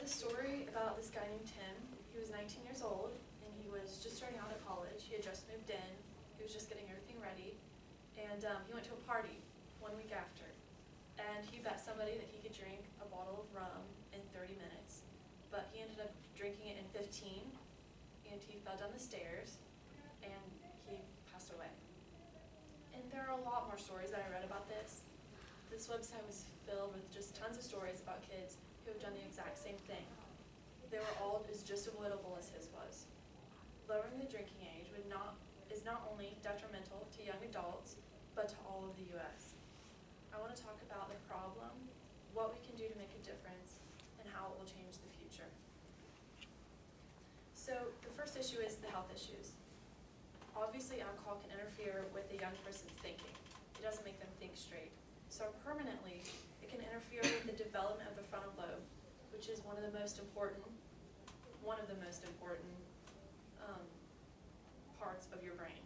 this story about this guy named Tim. He was 19 years old, and he was just starting out at college. He had just moved in. He was just getting everything ready. And he went to a party 1 week after. And he bet somebody that he could drink a bottle of rum in 30 minutes. But he ended up drinking it in 15, and he fell down the stairs, and he passed away. And there are a lot more stories that I read about this. This website was filled with just tons of stories about kids who have done the exact same thing. They were all just avoidable as his was. Lowering the drinking age is not only detrimental to young adults, but to all of the U.S. I want to talk about the problem, what we can do to make a difference, and how it will change the future. So the first issue is the health issues. Obviously, alcohol can interfere with a young person's thinking. It doesn't make them think straight. So permanently, it can interfere with the development of the frontal lobe, which is one of the most important parts of your brain.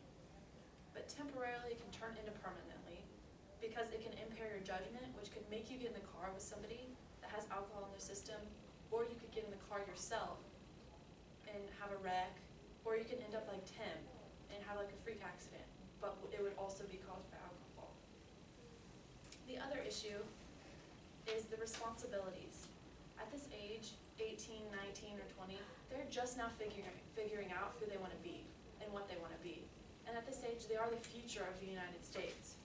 But temporarily, it can turn into permanently, because it can impair your judgment, which could make you get in the car with somebody that has alcohol in their system, or you could get in the car yourself and have a wreck, or you can end up like Tim and have like a freak accident, but it would also be caused by alcohol. The other issue is the responsibilities. At this age, 18, 19, or 20, they're just now figuring out who they want to be and what they want to be. And at this age, they are the future of the United States.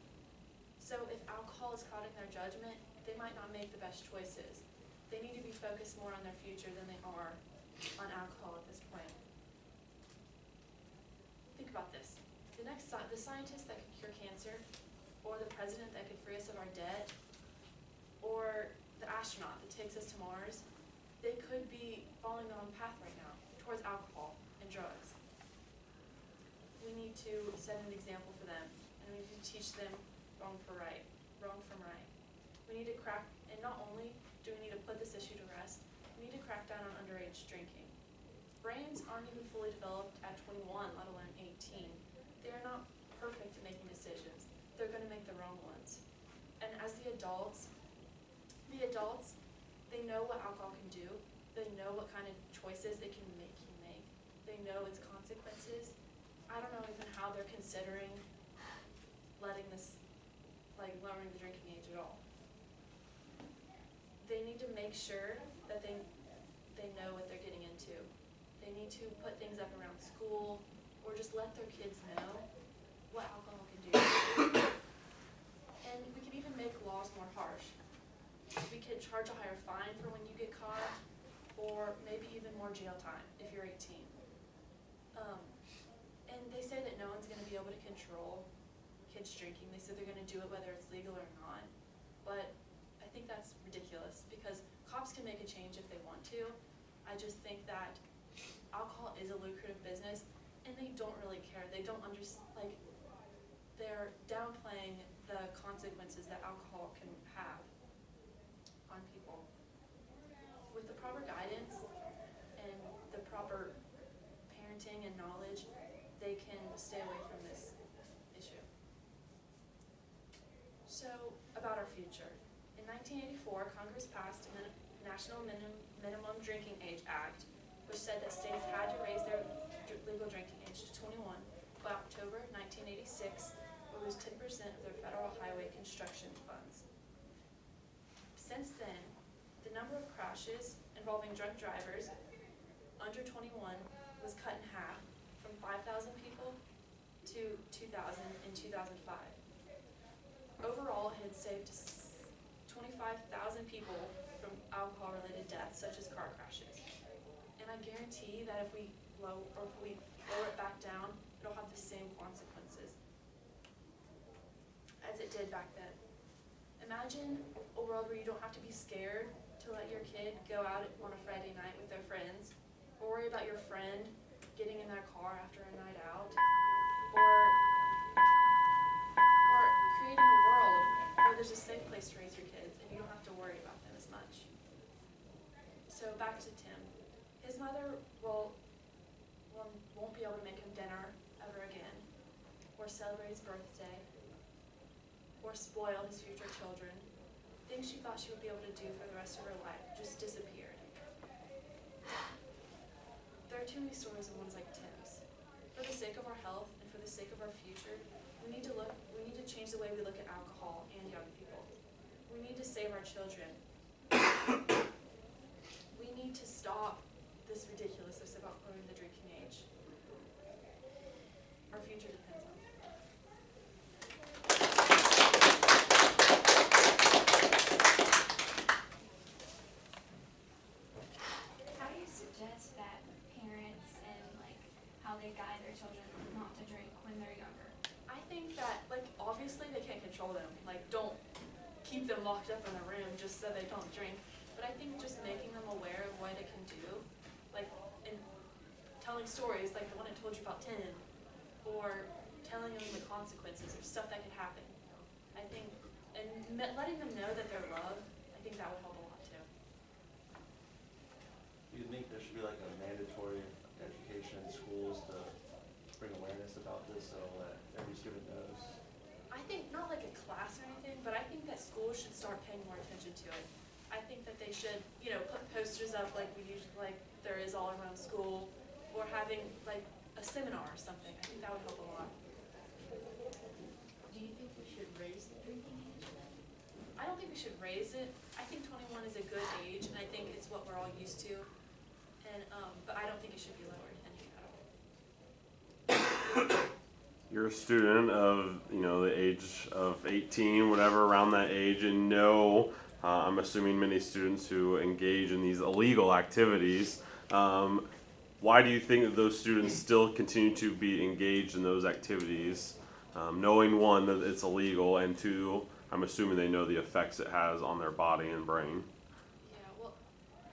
So if alcohol is clouding their judgment, they might not make the best choices. They need to be focused more on their future than they are on alcohol at this point. Think about this. The scientist that could cure cancer, or the president that could free us of our debt, or the astronaut that takes us to Mars, they could be following their own path right now towards alcohol and drugs. We need to set an example for them, and we need to teach them wrong from right. We need to and not only do we need to put this issue to rest, we need to crack down on underage drinking. Brains aren't even fully developed at 21, let alone 18. They are not perfect at making decisions. They're going to make the wrong ones. And as the adults, they know what alcohol can do. They know what kind of choices they can make you make. They know its consequences. I don't know even how they're considering lowering the drinking age at all. They need to make sure that they know what they're getting into. They need to put things up around school, or just let their kids know what alcohol can do. And we can even make laws more harsh. We could charge a higher fine for when you get caught, or maybe even more jail time if you're 18. And they say that no one's going to be able to control kids drinking. They say they're going to do it whether it's legal or not. But I think that's ridiculous, because cops can make a change if they want to. I just think that alcohol is a lucrative business, and they don't really care. They don't understand, they're downplaying the consequences that alcohol can have on people. With the proper guidance and the proper parenting and knowledge, they can stay away from this issue. So, about our future. In 1984, Congress passed a National Minimum Drinking Age Act, which said that states had to raise their legal drinking age to 21 by October 1986, or lose 10% of their federal highway construction funds. Since then, the number of crashes involving drunk drivers under 21 was cut in half, from 5,000 people to 2,000 in 2005. Overall, it had saved 25,000 people from alcohol-related deaths, such as car crashes. And I guarantee that if we lower it back down, it'll have the same consequences as it did back then. Imagine a world where you don't have to be scared to let your kid go out on a Friday night with their friends, or worry about your friend getting in their car after a night out, or creating a world where there's a safe place to raise your kids and you don't have to worry about them as much. So back to Tim. His mother won't be able to make him dinner ever again, or celebrate his birthday, or spoil his future children. Things she thought she would be able to do for the rest of her life just disappeared. too many stories of ones like Tim's. For the sake of our health and for the sake of our future, we need to change the way we look at alcohol and young people. We need to save our children. We need to stop this ridiculousness about lowering the drinking age. Our future depends on it. How do you suggest that parents and how they guide their children not to drink when they're younger? I think that, obviously they can't control them. Don't keep them locked up in a room just so they don't drink. But I think just making them aware of what it can do, and telling stories like the one I told you about 10, or telling them the consequences of stuff that could happen. I think, and letting them know that they're loved, I think that would help a lot too. Do you think there should be a mandatory education in schools to bring awareness about this so that every student knows? I think not like a class or anything, but I think that schools should start paying more attention to it. I think that they should, put posters up like we usually, there is all around school, or having a seminar or something. I think that would help a lot. Do you think we should raise the drinking age then? I don't think we should raise it. I think 21 is a good age, and I think it's what we're all used to. And but I don't think it should be lowered any at all. You're a student of the age of 18, whatever, around that age, and I'm assuming many students who engage in these illegal activities. Why do you think that those students still continue to be engaged in those activities, knowing one that it's illegal, and two, I'm assuming they know the effects it has on their body and brain? Yeah, well,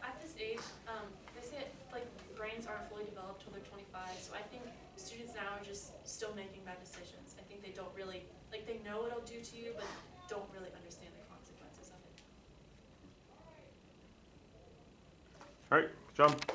at this age, they say brains aren't fully developed till they're 25, so I think students now are just still making bad decisions. I think they don't really, they know what it'll do to you, but don't really understand the consequences of it. All right, good job.